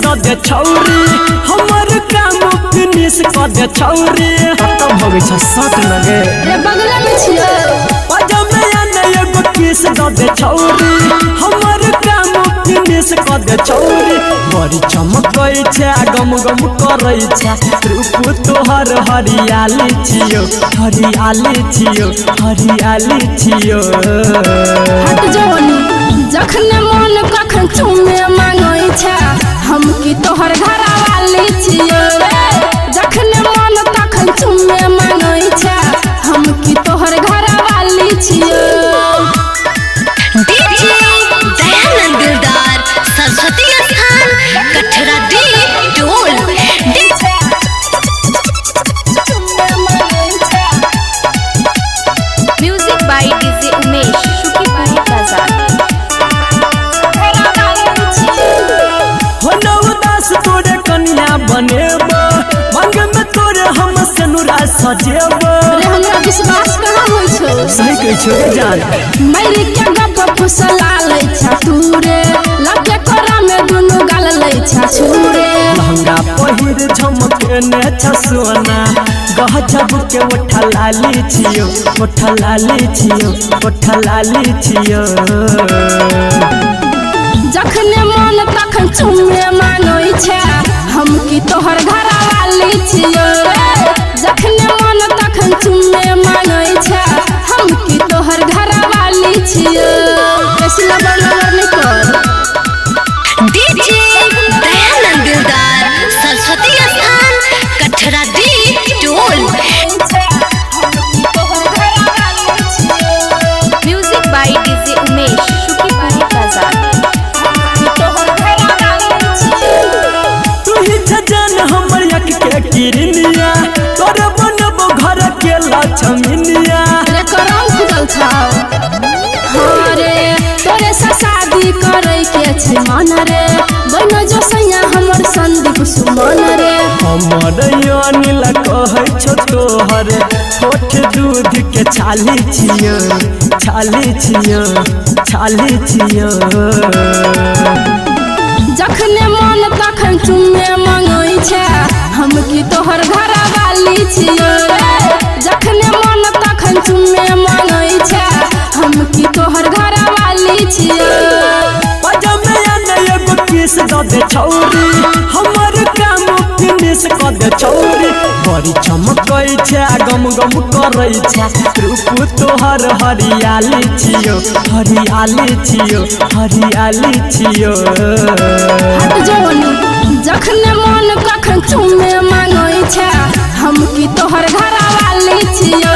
the they छौरी हमर काम फिनिश क दे छौरी खत्म हो गई छ सट लगे रे बगल में छियो पजामे आने एगो किस द दे छौरी हमर काम फिनिश क दे छौरी बड़ी चमकै छै गम गम करै छै रूप तोहर हरियाली छियो हरियाली छियो हरियाली छियो हट जवानी जखने मन कखन चुमे मांगै छै हम की तोहर घरवाली छियो जखने मन तखन चुमे मांगै छै हम की तोहर घरवाली छियो डीजे दयानंद दिलदार सरस्वती स्थान कठरा डी टोल music by DJ Umesh Shukipuri Bazar हो उदास तोरे कन्या बनेब मंग में तोरे हम सनुरा सजेब रे हमरा विश्वास कहाँ होइ छौ सही कहै छौ जान मैरी के गप फुसला लै छ तूरे लगे कोरा में दुनु गाल लै छ छुरे लहंगा पहिर झमकने छ सोना गजब के ओठा लाली छियो ओठा लाली छियो ओठा लाली छियो जखने मन तखन चुमे मांगै छै हम की तोहर घरवाली छियो जखने मन तखन चुमे मांगै छै हम की तोहर घरवाली छियो कैसे लबर नहीं कर डीजे दयानंद दिलदार सरस्वती स्थान कठरा डी टोल music by DJ Umesh Shukipuri Bazar तू ही जान हमर यक के किरनिया तोरे बनबो घर के लक्ष्मीनिया रे करम खुदल छाओ हाँ रे तोरे से शादी करे के छै मन रे बन जो सैया हमर संदीप सुमन रे हमर अनिल कहै छौ तोहर होठ दूध के छाली छियो छाली छियो छाली छियो जखने मन तखन चुमे मांगै छै हम की तोहर घरवाली छियो जखने मन तखन चुमे मांगै छै हम की तोहर घरवाली छियो पजामे आने एगो किस द दे छौरी हमर काम फिनिश क दे छौरी बड़ी चमकै छै गम गम करै छै रूप तोहर हरियाली छियो हरियाली छियो हरियाली छियो हट जवानी जखने मन कखन चुमे मांगै छै हम की तोहर घरवाली छियो